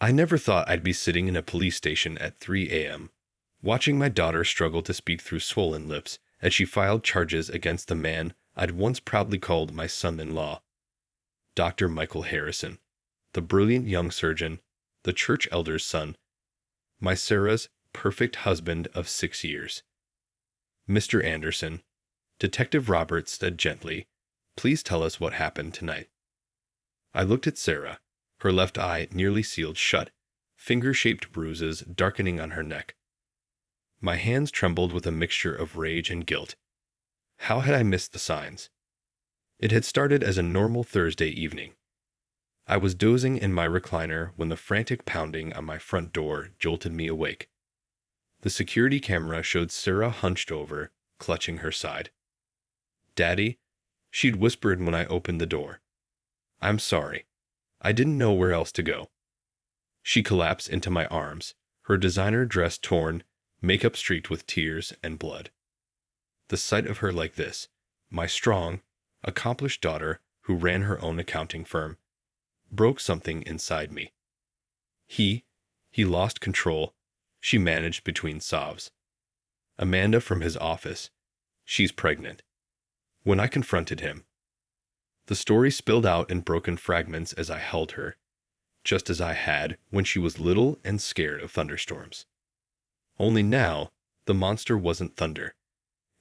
I never thought I'd be sitting in a police station at 3 a.m., watching my daughter struggle to speak through swollen lips as she filed charges against the man I'd once proudly called my son-in-law, Dr. Michael Harrison, the brilliant young surgeon, the church elder's son, my Sarah's perfect husband of 6 years. Mr. Anderson, Detective Roberts said gently, "Please tell us what happened tonight." I looked at Sarah, her left eye nearly sealed shut, finger-shaped bruises darkening on her neck. My hands trembled with a mixture of rage and guilt. How had I missed the signs? It had started as a normal Thursday evening. I was dozing in my recliner when the frantic pounding on my front door jolted me awake. The security camera showed Sarah hunched over, clutching her side. "Daddy," she'd whispered when I opened the door. "I'm sorry. I didn't know where else to go." She collapsed into my arms, her designer dress torn, makeup streaked with tears and blood. The sight of her like this, my strong, accomplished daughter who ran her own accounting firm, broke something inside me. He lost control, she managed between sobs. "Amanda from his office. She's pregnant." When I confronted him, the story spilled out in broken fragments as I held her, just as I had when she was little and scared of thunderstorms. Only now, the monster wasn't thunder.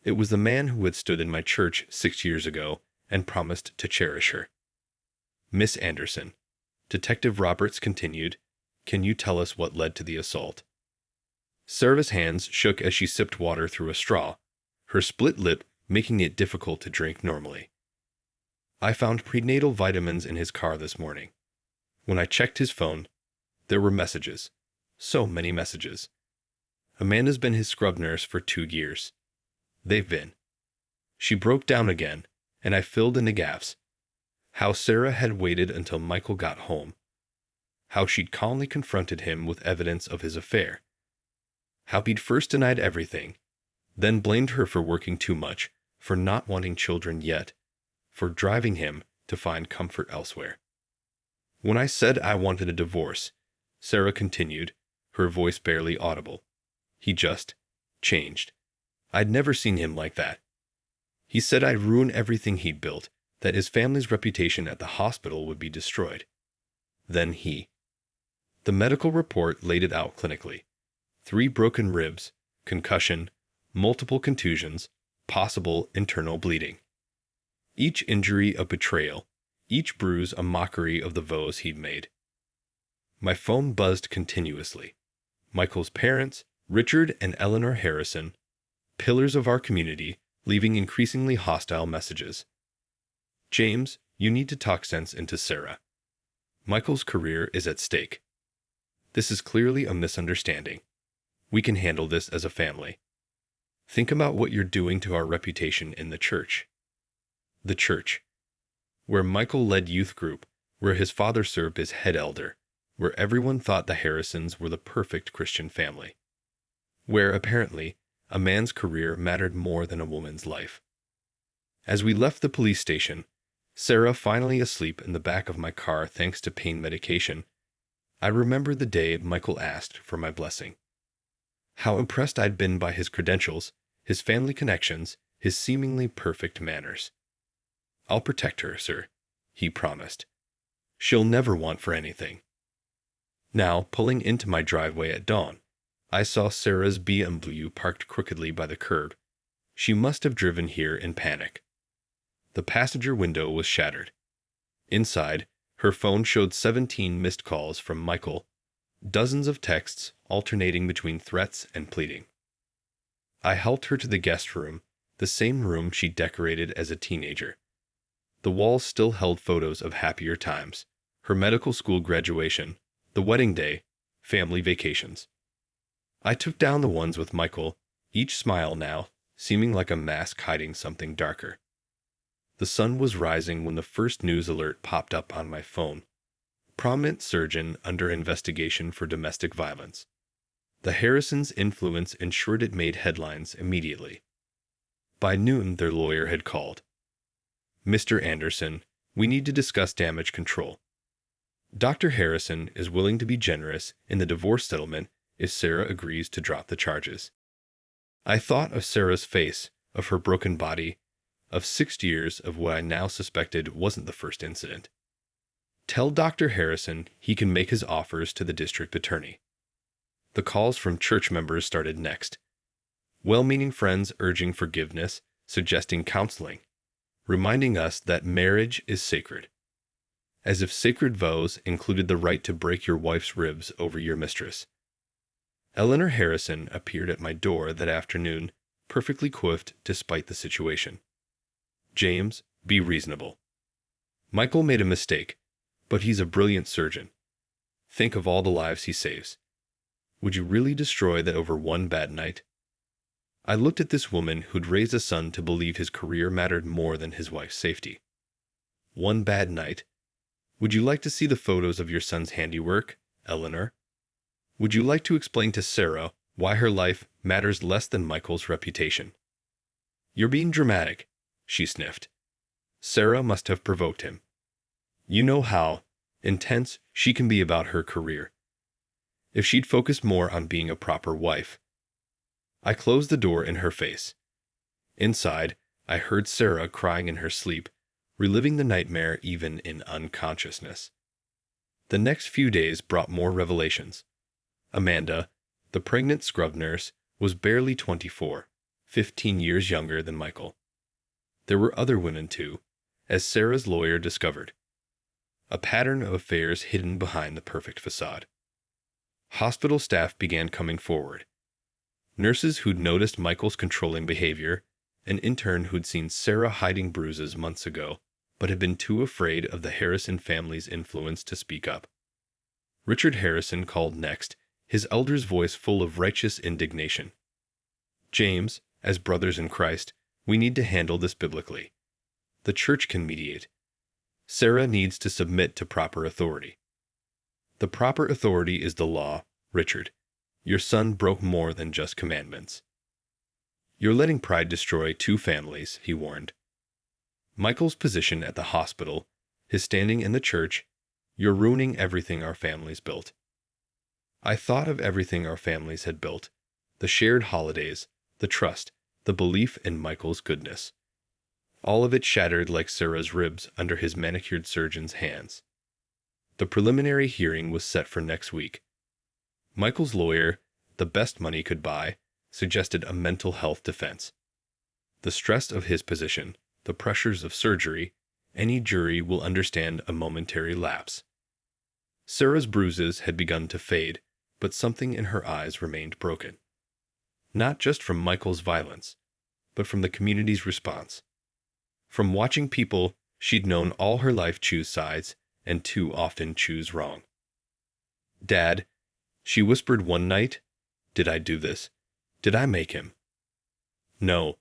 It was the man who had stood in my church 6 years ago and promised to cherish her. "Miss Anderson," Detective Roberts continued, "can you tell us what led to the assault?" Sarah's hands shook as she sipped water through a straw, her split lip making it difficult to drink normally. "I found prenatal vitamins in his car this morning. When I checked his phone, there were messages. So many messages. Amanda's been his scrub nurse for 2 years. They've been." She broke down again, and I filled in the gaps. How Sarah had waited until Michael got home. How she'd calmly confronted him with evidence of his affair. How he'd first denied everything, then blamed her for working too much, for not wanting children yet, for driving him to find comfort elsewhere. "When I said I wanted a divorce," Sarah continued, her voice barely audible, "he just changed. I'd never seen him like that. He said I'd ruin everything he'd built, that his family's reputation at the hospital would be destroyed. Then the medical report laid it out clinically. 3 broken ribs, concussion, multiple contusions, possible internal bleeding. Each injury a betrayal, each bruise a mockery of the vows he'd made." My phone buzzed continuously. Michael's parents, Richard and Eleanor Harrison, pillars of our community, leaving increasingly hostile messages. "James, you need to talk sense into Sarah. Michael's career is at stake. This is clearly a misunderstanding. We can handle this as a family. Think about what you're doing to our reputation in the church." The church. Where Michael led youth group, where his father served as head elder, where everyone thought the Harrisons were the perfect Christian family. Where, apparently, a man's career mattered more than a woman's life. As we left the police station, Sarah finally asleep in the back of my car thanks to pain medication, I remembered the day Michael asked for my blessing. How impressed I'd been by his credentials, his family connections, his seemingly perfect manners. "I'll protect her, sir," he promised. "She'll never want for anything." Now, pulling into my driveway at dawn, I saw Sarah's BMW parked crookedly by the curb. She must have driven here in panic. The passenger window was shattered. Inside, her phone showed 17 missed calls from Michael, dozens of texts alternating between threats and pleading. I helped her to the guest room, the same room she decorated as a teenager. The walls still held photos of happier times, her medical school graduation, the wedding day, family vacations. I took down the ones with Michael, each smile now seeming like a mask hiding something darker. The sun was rising when the first news alert popped up on my phone. Prominent surgeon under investigation for domestic violence. The Harrisons' influence ensured it made headlines immediately. By noon, their lawyer had called. "Mr. Anderson, we need to discuss damage control." Dr. Harrison is willing to be generous in the divorce settlement if Sarah agrees to drop the charges. I thought of Sarah's face, of her broken body, of 6 years of what I now suspected wasn't the first incident. Tell Dr. Harrison he can make his offers to the district attorney. The calls from church members started next. Well-meaning friends urging forgiveness, suggesting counseling, reminding us that marriage is sacred. As if sacred vows included the right to break your wife's ribs over your mistress. Eleanor Harrison appeared at my door that afternoon, perfectly coiffed despite the situation. James, be reasonable. Michael made a mistake, but he's a brilliant surgeon. Think of all the lives he saves. Would you really destroy that over one bad night? I looked at this woman who'd raised a son to believe his career mattered more than his wife's safety. One bad night? Would you like to see the photos of your son's handiwork, Eleanor? Would you like to explain to Sarah why her life matters less than Michael's reputation? You're being dramatic, she sniffed. Sarah must have provoked him. You know how intense she can be about her career. If she'd focused more on being a proper wife. I closed the door in her face. Inside, I heard Sarah crying in her sleep, reliving the nightmare even in unconsciousness. The next few days brought more revelations. Amanda, the pregnant scrub nurse, was barely 24, 15 years younger than Michael. There were other women too, as Sarah's lawyer discovered. A pattern of affairs hidden behind the perfect facade. Hospital staff began coming forward. Nurses who'd noticed Michael's controlling behavior, an intern who'd seen Sarah hiding bruises months ago, but had been too afraid of the Harrison family's influence to speak up. Richard Harrison called next, his elder's voice full of righteous indignation. James, as brothers in Christ, we need to handle this biblically. The church can mediate. Sarah needs to submit to proper authority. The proper authority is the law, Richard. Your son broke more than just commandments. You're letting pride destroy two families, he warned. Michael's position at the hospital, his standing in the church, you're ruining everything our families built. I thought of everything our families had built, the shared holidays, the trust, the belief in Michael's goodness. All of it shattered like Sarah's ribs under his manicured surgeon's hands. The preliminary hearing was set for next week. Michael's lawyer, the best money could buy, suggested a mental health defense. The stress of his position, the pressures of surgery, any jury will understand a momentary lapse. Sarah's bruises had begun to fade, but something in her eyes remained broken. Not just from Michael's violence, but from the community's response. From watching people she'd known all her life choose sides and too often choose wrong. Dad, she whispered one night, did I do this? Did I make him? No.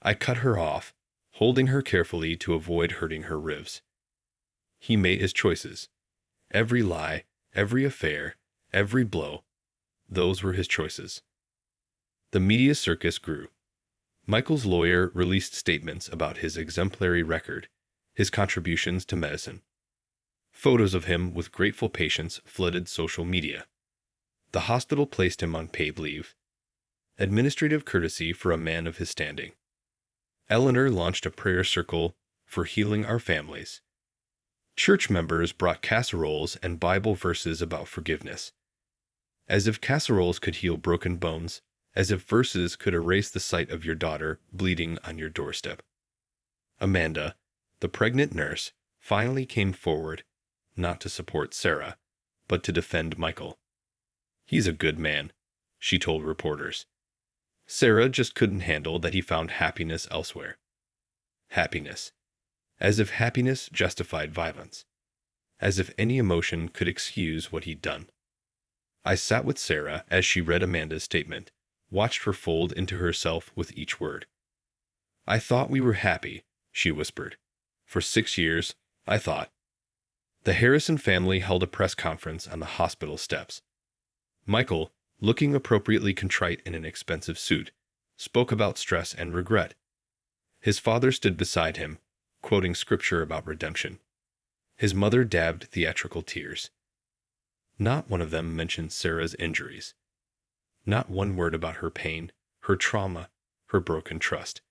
I cut her off, holding her carefully to avoid hurting her ribs. He made his choices. Every lie, every affair, every blow, those were his choices. The media circus grew. Michael's lawyer released statements about his exemplary record, his contributions to medicine. Photos of him with grateful patients flooded social media. The hospital placed him on paid leave. Administrative courtesy for a man of his standing. Eleanor launched a prayer circle for healing our families. Church members brought casseroles and Bible verses about forgiveness. As if casseroles could heal broken bones, as if verses could erase the sight of your daughter bleeding on your doorstep. Amanda, the pregnant nurse, finally came forward, not to support Sarah, but to defend Michael. He's a good man, she told reporters. Sarah just couldn't handle that he found happiness elsewhere. Happiness. As if happiness justified violence. As if any emotion could excuse what he'd done. I sat with Sarah as she read Amanda's statement, watched her fold into herself with each word. I thought we were happy, she whispered. For 6 years, I thought. The Harrison family held a press conference on the hospital steps. Michael, looking appropriately contrite in an expensive suit, spoke about stress and regret. His father stood beside him, quoting scripture about redemption. His mother dabbed theatrical tears. Not one of them mentioned Sarah's injuries. Not one word about her pain, her trauma, her broken trust.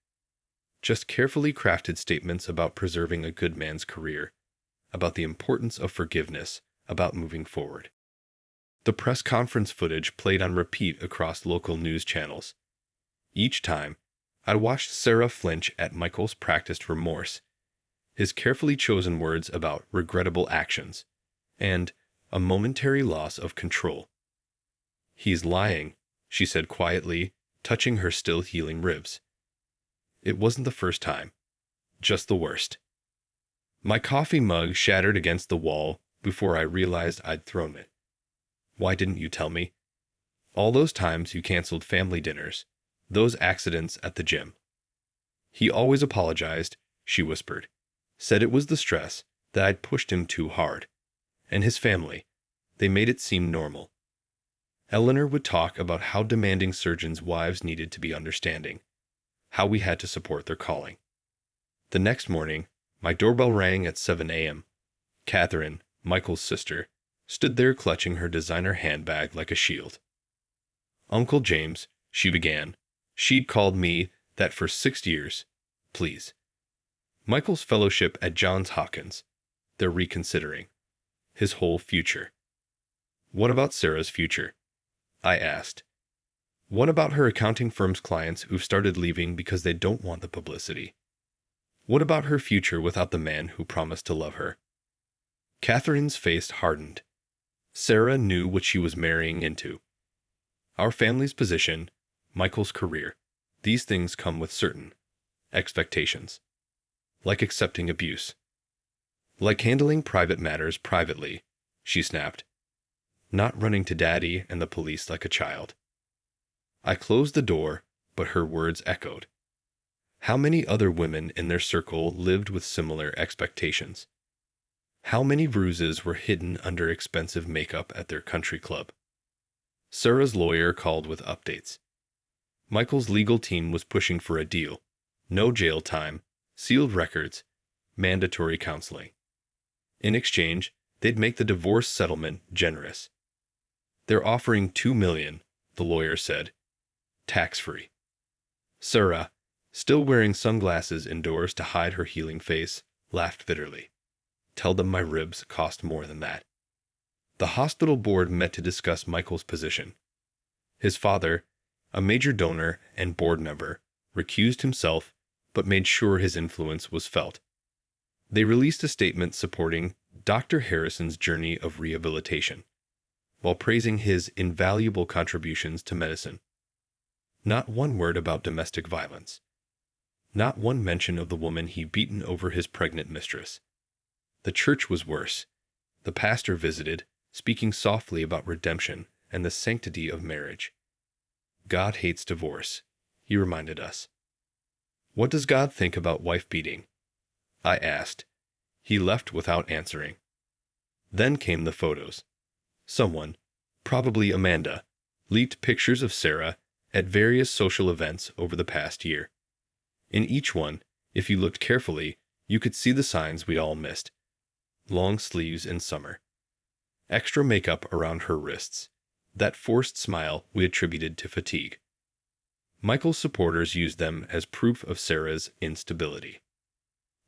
Just carefully crafted statements about preserving a good man's career, about the importance of forgiveness, about moving forward. The press conference footage played on repeat across local news channels. Each time, I watched Sarah flinch at Michael's practiced remorse, his carefully chosen words about regrettable actions, and a momentary loss of control. "He's lying," she said quietly, touching her still healing ribs. It wasn't the first time, just the worst. My coffee mug shattered against the wall before I realized I'd thrown it. Why didn't you tell me? All those times you canceled family dinners, those accidents at the gym. He always apologized, she whispered. Said it was the stress, that I'd pushed him too hard. And his family, they made it seem normal. Eleanor would talk about how demanding surgeons' wives needed to be understanding, how we had to support their calling. The next morning, my doorbell rang at 7 a.m. Catherine, Michael's sister, stood there clutching her designer handbag like a shield. "Uncle James," she began. She'd called me that for 6 years. "Please." Michael's fellowship at Johns Hopkins. They're reconsidering. His whole future. What about Sarah's future? I asked. What about her accounting firm's clients who've started leaving because they don't want the publicity? What about her future without the man who promised to love her? Catherine's face hardened. Sarah knew what she was marrying into. Our family's position, Michael's career, these things come with certain expectations. Like accepting abuse. Like handling private matters privately, she snapped. Not running to daddy and the police like a child. I closed the door, but her words echoed. How many other women in their circle lived with similar expectations? How many bruises were hidden under expensive makeup at their country club? Sarah's lawyer called with updates. Michael's legal team was pushing for a deal. No jail time, sealed records, mandatory counseling. In exchange, they'd make the divorce settlement generous. They're offering $2 million, the lawyer said. Tax-free. Sarah, still wearing sunglasses indoors to hide her healing face, laughed bitterly. Tell them my ribs cost more than that. The hospital board met to discuss Michael's position. His father, a major donor and board member, recused himself but made sure his influence was felt. They released a statement supporting Dr. Harrison's journey of rehabilitation, while praising his invaluable contributions to medicine. Not one word about domestic violence. Not one mention of the woman he'd beaten over his pregnant mistress. The church was worse. The pastor visited, speaking softly about redemption and the sanctity of marriage. God hates divorce, he reminded us. What does God think about wife beating? I asked. He left without answering. Then came the photos. Someone, probably Amanda, leaked pictures of Sarah at various social events over the past year. In each one, if you looked carefully, you could see the signs we'd all missed. Long sleeves in summer. Extra makeup around her wrists. That forced smile we attributed to fatigue. Michael's supporters used them as proof of Sarah's instability.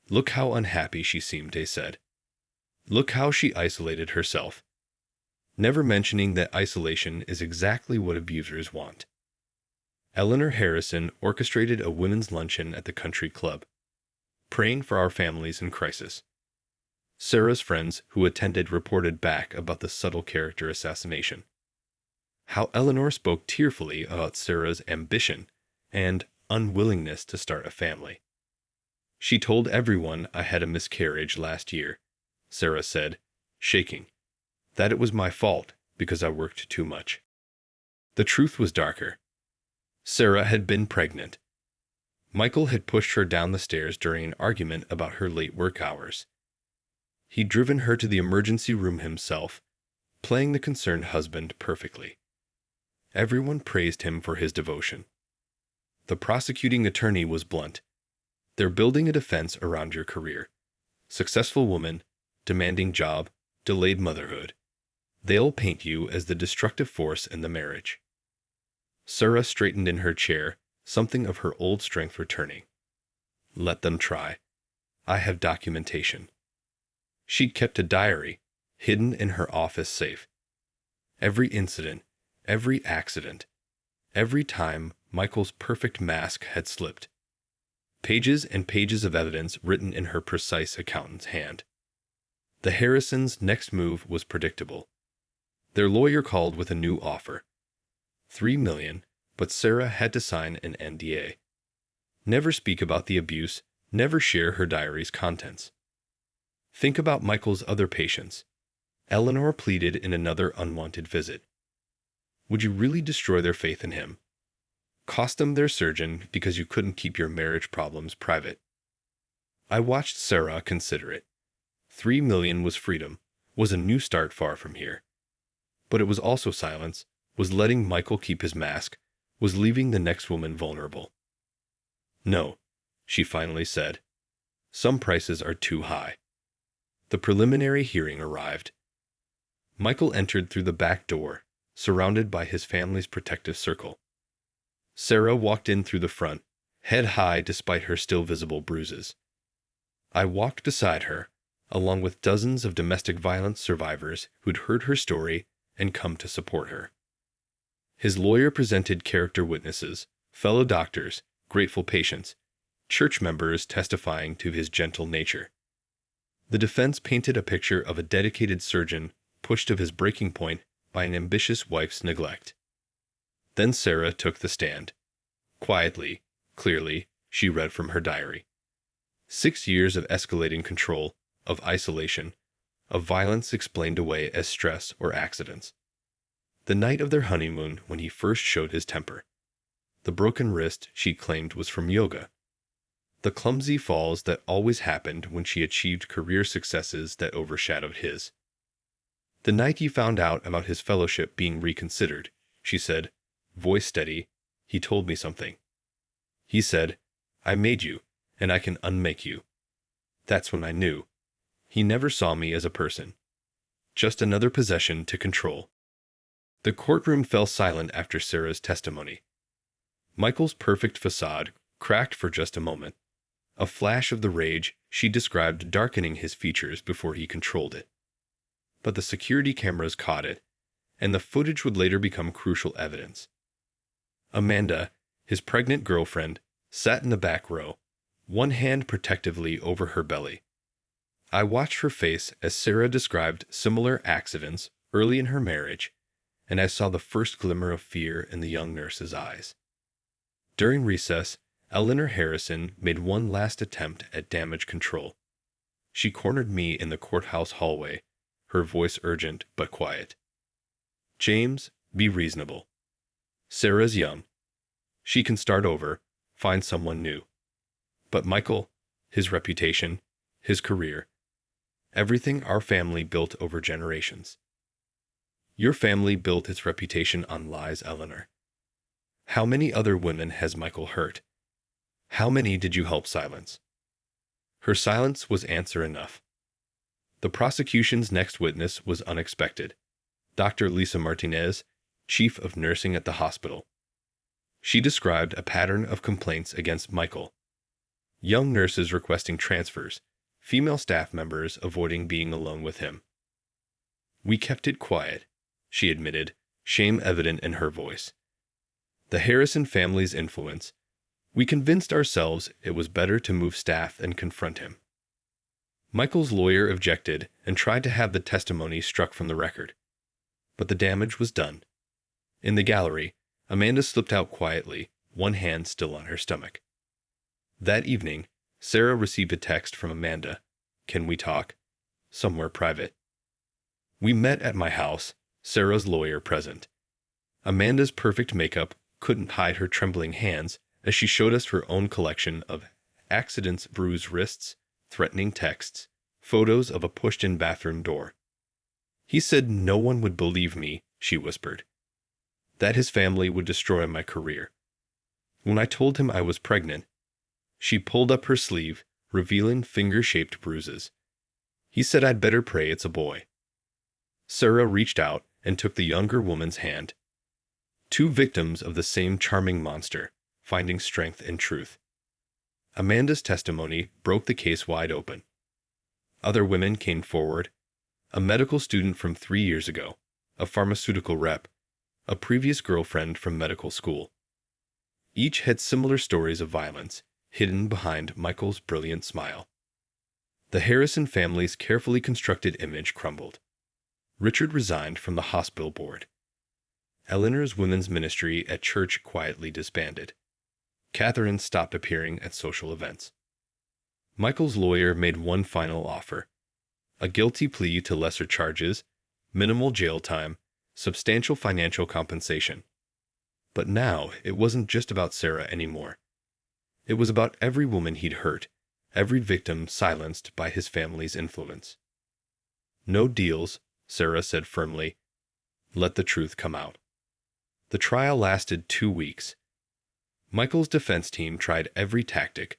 Look how unhappy she seemed, they said. Look how she isolated herself. Never mentioning that isolation is exactly what abusers want. Eleanor Harrison orchestrated a women's luncheon at the country club, praying for our families in crisis. Sarah's friends who attended reported back about the subtle character assassination. How Eleanor spoke tearfully about Sarah's ambition and unwillingness to start a family. She told everyone I had a miscarriage last year, Sarah said, shaking, that it was my fault because I worked too much. The truth was darker. Sarah had been pregnant. Michael had pushed her down the stairs during an argument about her late work hours. He'd driven her to the emergency room himself, playing the concerned husband perfectly. Everyone praised him for his devotion. The prosecuting attorney was blunt. They're building a defense around your career. Successful woman, demanding job, delayed motherhood. They'll paint you as the destructive force in the marriage. Sarah straightened in her chair, something of her old strength returning. Let them try. I have documentation. She'd kept a diary, hidden in her office safe. Every incident, every accident, every time Michael's perfect mask had slipped. Pages and pages of evidence written in her precise accountant's hand. The Harrisons' next move was predictable. Their lawyer called with a new offer. $3 million, but Sarah had to sign an NDA. Never speak about the abuse, never share her diary's contents. Think about Michael's other patients. Eleanor pleaded in another unwanted visit. Would you really destroy their faith in him? Cost them their surgeon because you couldn't keep your marriage problems private? I watched Sarah consider it. $3 million was freedom, was a new start far from here. But it was also silence, was letting Michael keep his mask, was leaving the next woman vulnerable. No, she finally said. Some prices are too high. The preliminary hearing arrived. Michael entered through the back door, surrounded by his family's protective circle. Sarah walked in through the front, head high despite her still visible bruises. I walked beside her, along with dozens of domestic violence survivors who'd heard her story and come to support her. His lawyer presented character witnesses, fellow doctors, grateful patients, church members testifying to his gentle nature. The defense painted a picture of a dedicated surgeon pushed to his breaking point by an ambitious wife's neglect. Then Sarah took the stand. Quietly, clearly, she read from her diary. 6 years of escalating control, of isolation, of violence explained away as stress or accidents. The night of their honeymoon when he first showed his temper. The broken wrist she claimed was from yoga. The clumsy falls that always happened when she achieved career successes that overshadowed his. The night he found out about his fellowship being reconsidered, she said, voice steady, he told me something. He said, I made you, and I can unmake you. That's when I knew. He never saw me as a person. Just another possession to control. The courtroom fell silent after Sarah's testimony. Michael's perfect facade cracked for just a moment. A flash of the rage she described darkening his features before he controlled it. But the security cameras caught it, and the footage would later become crucial evidence. Amanda, his pregnant girlfriend, sat in the back row, one hand protectively over her belly. I watched her face as Sarah described similar accidents early in her marriage, and I saw the first glimmer of fear in the young nurse's eyes. During recess, Eleanor Harrison made one last attempt at damage control. She cornered me in the courthouse hallway, her voice urgent but quiet. James, be reasonable. Sarah's young. She can start over, find someone new. But Michael, his reputation, his career, everything our family built over generations. Your family built its reputation on lies, Eleanor. How many other women has Michael hurt? How many did you help silence? Her silence was answer enough. The prosecution's next witness was unexpected. Dr. Lisa Martinez, chief of nursing at the hospital. She described a pattern of complaints against Michael. Young nurses requesting transfers, female staff members avoiding being alone with him. We kept it quiet, she admitted, shame evident in her voice. The Harrison family's influence. We convinced ourselves it was better to move staff and confront him. Michael's lawyer objected and tried to have the testimony struck from the record. But the damage was done. In the gallery, Amanda slipped out quietly, one hand still on her stomach. That evening, Sarah received a text from Amanda. Can we talk? Somewhere private. We met at my house, Sarah's lawyer present. Amanda's perfect makeup couldn't hide her trembling hands as she showed us her own collection of accidents, bruised wrists, threatening texts, photos of a pushed-in bathroom door. He said no one would believe me, she whispered. That his family would destroy my career. When I told him I was pregnant, she pulled up her sleeve, revealing finger-shaped bruises. He said I'd better pray it's a boy. Sarah reached out and took the younger woman's hand. Two victims of the same charming monster, finding strength in truth. Amanda's testimony broke the case wide open. Other women came forward. A medical student from 3 years ago, a pharmaceutical rep, a previous girlfriend from medical school. Each had similar stories of violence, hidden behind Michael's brilliant smile. The Harrison family's carefully constructed image crumbled. Richard resigned from the hospital board. Eleanor's women's ministry at church quietly disbanded. Catherine stopped appearing at social events. Michael's lawyer made one final offer: a guilty plea to lesser charges, minimal jail time, substantial financial compensation. But now it wasn't just about Sarah anymore. It was about every woman he'd hurt, every victim silenced by his family's influence. No deals, Sarah said firmly. Let the truth come out. The trial lasted 2 weeks. Michael's defense team tried every tactic,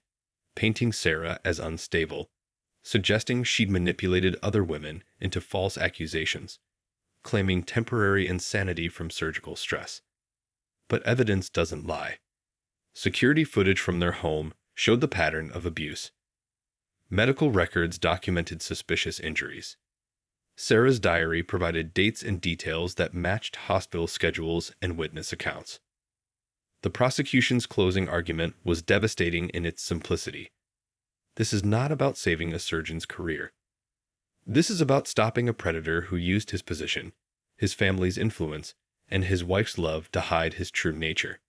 painting Sarah as unstable, suggesting she'd manipulated other women into false accusations, claiming temporary insanity from surgical stress. But evidence doesn't lie. Security footage from their home showed the pattern of abuse. Medical records documented suspicious injuries. Sarah's diary provided dates and details that matched hospital schedules and witness accounts. The prosecution's closing argument was devastating in its simplicity. This is not about saving a surgeon's career. This is about stopping a predator who used his position, his family's influence, and his wife's love to hide his true nature.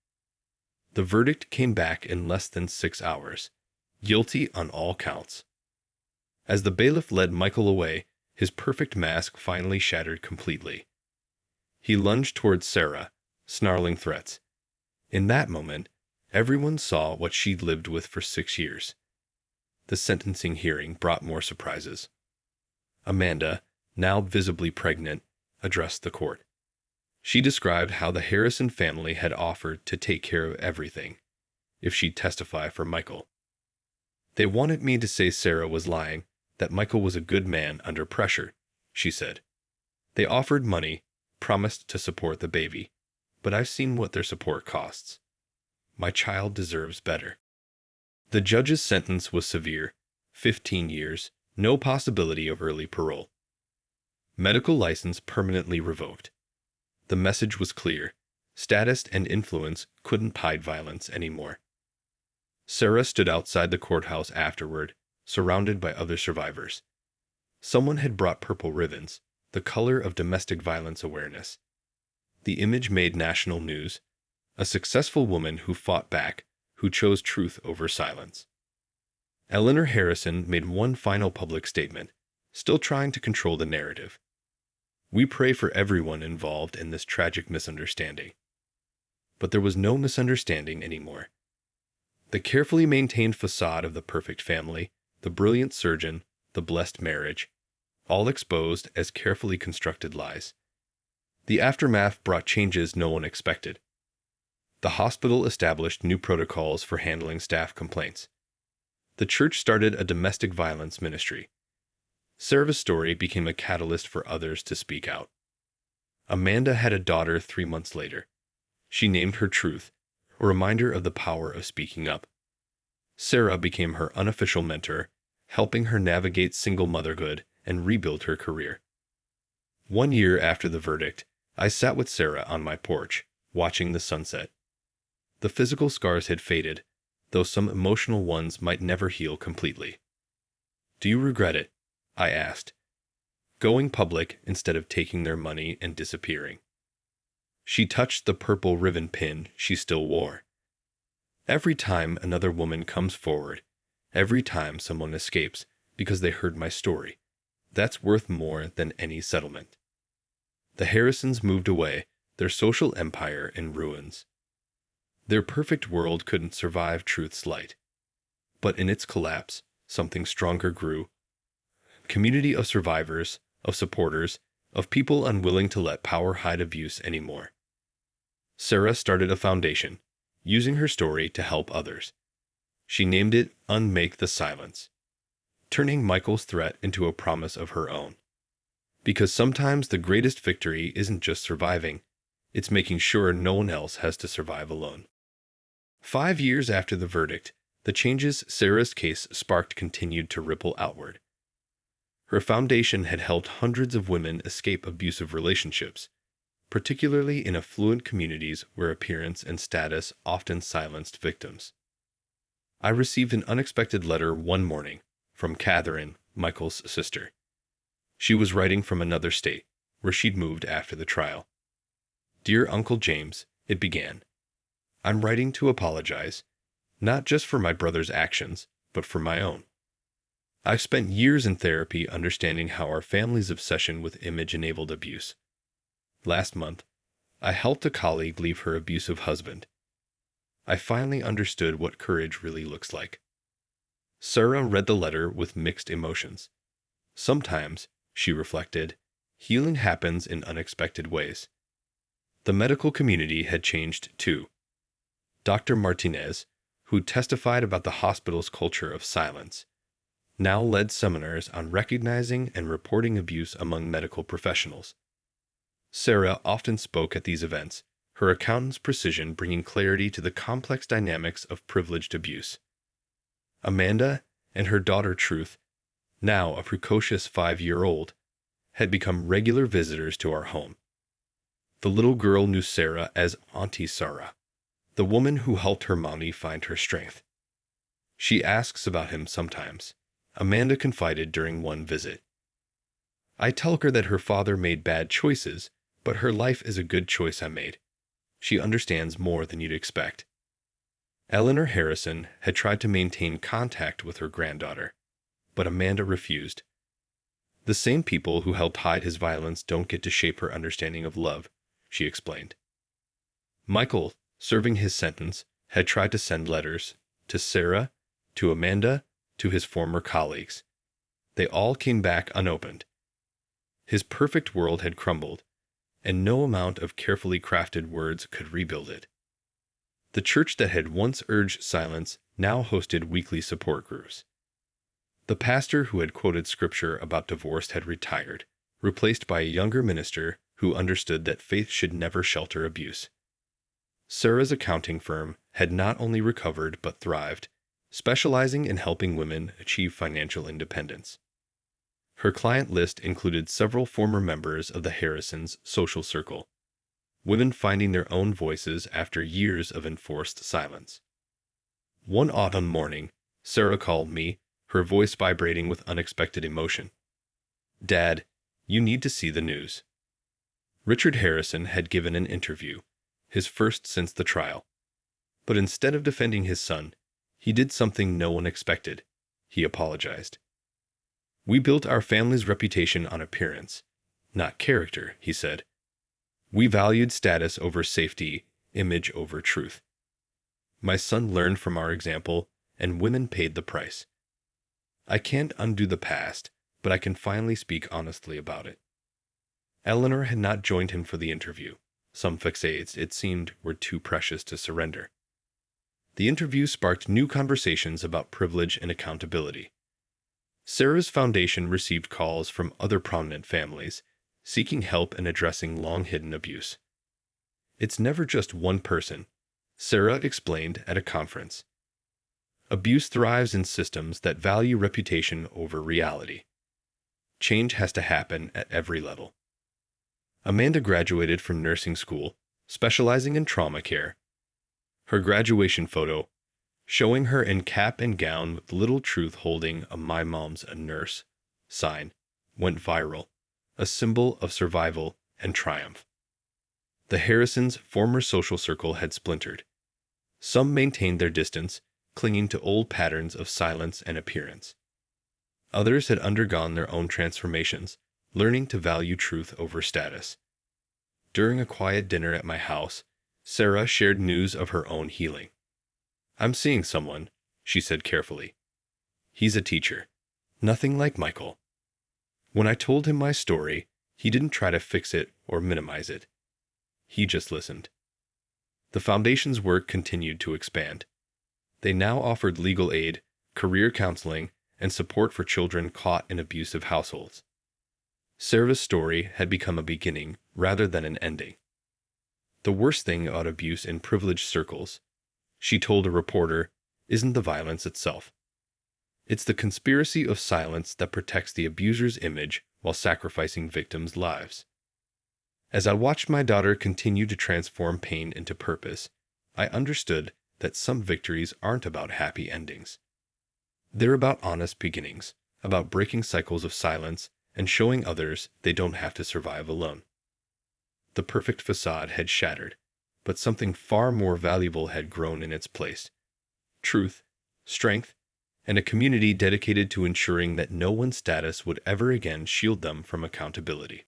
The verdict came back in less than 6 hours. Guilty on all counts. As the bailiff led Michael away, his perfect mask finally shattered completely. He lunged towards Sarah, snarling threats. In that moment, everyone saw what she'd lived with for 6 years. The sentencing hearing brought more surprises. Amanda, now visibly pregnant, addressed the court. She described how the Harrison family had offered to take care of everything if she'd testify for Michael. They wanted me to say Sarah was lying, that Michael was a good man under pressure, she said. They offered money, promised to support the baby, but I've seen what their support costs. My child deserves better. The judge's sentence was severe: 15 years, no possibility of early parole. Medical license permanently revoked. The message was clear: status and influence couldn't hide violence anymore. Sarah stood outside the courthouse afterward, surrounded by other survivors. Someone had brought purple ribbons, the color of domestic violence awareness. The image made national news: a successful woman who fought back, who chose truth over silence. Eleanor Harrison made one final public statement, still trying to control the narrative. We pray for everyone involved in this tragic misunderstanding. But there was no misunderstanding anymore. The carefully maintained facade of the perfect family, the brilliant surgeon, the blessed marriage, all exposed as carefully constructed lies. The aftermath brought changes no one expected. The hospital established new protocols for handling staff complaints. The church started a domestic violence ministry. Sarah's story became a catalyst for others to speak out. Amanda had a daughter 3 months later. She named her Truth, a reminder of the power of speaking up. Sarah became her unofficial mentor, helping her navigate single motherhood and rebuild her career. 1 year after the verdict, I sat with Sarah on my porch, watching the sunset. The physical scars had faded, though some emotional ones might never heal completely. Do you regret it? I asked. Going public instead of taking their money and disappearing. She touched the purple ribbon pin she still wore. Every time another woman comes forward, every time someone escapes because they heard my story, that's worth more than any settlement. The Harrisons moved away, their social empire in ruins. Their perfect world couldn't survive truth's light. But in its collapse, something stronger grew. A community of survivors, of supporters, of people unwilling to let power hide abuse anymore. Sarah started a foundation, using her story to help others. She named it Unmake the Silence. turning Michael's threat into a promise of her own. Because sometimes the greatest victory isn't just surviving, it's making sure no one else has to survive alone. 5 years after the verdict, the changes Sarah's case sparked continued to ripple outward. Her foundation had helped hundreds of women escape abusive relationships, particularly in affluent communities where appearance and status often silenced victims. I received an unexpected letter one morning from Catherine, Michael's sister. She was writing from another state, where she'd moved after the trial. "Dear Uncle James," it began, "I'm writing to apologize, not just for my brother's actions, but for my own. I've spent years in therapy understanding how our family's obsession with image enabled abuse. Last month, I helped a colleague leave her abusive husband. I finally understood what courage really looks like." Sarah read the letter with mixed emotions. Sometimes, she reflected, healing happens in unexpected ways. The medical community had changed too. Dr. Martinez, who testified about the hospital's culture of silence, now led seminars on recognizing and reporting abuse among medical professionals. Sarah often spoke at these events, her accountant's precision bringing clarity to the complex dynamics of privileged abuse. Amanda and her daughter Truth, now a precocious 5-year-old, had become regular visitors to our home. The little girl knew Sarah as Auntie Sarah, the woman who helped her mommy find her strength. "She asks about him sometimes," Amanda confided during one visit. "I tell her that her father made bad choices, but her life is a good choice I made. She understands more than you'd expect." Eleanor Harrison had tried to maintain contact with her granddaughter, but Amanda refused. "The same people who helped hide his violence don't get to shape her understanding of love," she explained. Michael, serving his sentence, had tried to send letters to Sarah, to Amanda, to his former colleagues. They all came back unopened. His perfect world had crumbled, and no amount of carefully crafted words could rebuild it. The church that had once urged silence now hosted weekly support groups. The pastor who had quoted scripture about divorce had retired, replaced by a younger minister who understood that faith should never shelter abuse. Sarah's accounting firm had not only recovered but thrived, specializing in helping women achieve financial independence. Her client list included several former members of the Harrisons' social circle, women finding their own voices after years of enforced silence. One autumn morning, Sarah called me, her voice vibrating with unexpected emotion. "Dad, you need to see the news." Richard Harrison had given an interview, his first since the trial. But instead of defending his son, he did something no one expected. He apologized. "We built our family's reputation on appearance, not character," he said. "We valued status over safety, image over truth. My son learned from our example, and women paid the price. I can't undo the past, but I can finally speak honestly about it." Eleanor had not joined him for the interview. Some facades, it seemed, were too precious to surrender. The interview sparked new conversations about privilege and accountability. Sarah's foundation received calls from other prominent families, seeking help in addressing long-hidden abuse. "It's never just one person," Sarah explained at a conference. "Abuse thrives in systems that value reputation over reality. Change has to happen at every level." Amanda graduated from nursing school, specializing in trauma care. Her graduation photo, showing her in cap and gown with little Truth holding a "My Mom's a Nurse" sign, went viral, a symbol of survival and triumph. The Harrisons' former social circle had splintered. Some maintained their distance, clinging to old patterns of silence and appearance. Others had undergone their own transformations, learning to value truth over status. During a quiet dinner at my house, Sarah shared news of her own healing. "I'm seeing someone," she said carefully. "He's a teacher. Nothing like Michael." When I told him my story, he didn't try to fix it or minimize it. He just listened. The foundation's work continued to expand. They now offered legal aid, career counseling, and support for children caught in abusive households. Sarah's story had become a beginning rather than an ending. The worst thing about abuse in privileged circles, she told a reporter, isn't the violence itself. It's the conspiracy of silence that protects the abuser's image while sacrificing victims' lives. As I watched my daughter continue to transform pain into purpose, I understood that some victories aren't about happy endings. They're about honest beginnings, about breaking cycles of silence and showing others they don't have to survive alone. The perfect facade had shattered, but something far more valuable had grown in its place: truth, strength, and a community dedicated to ensuring that no one's status would ever again shield them from accountability.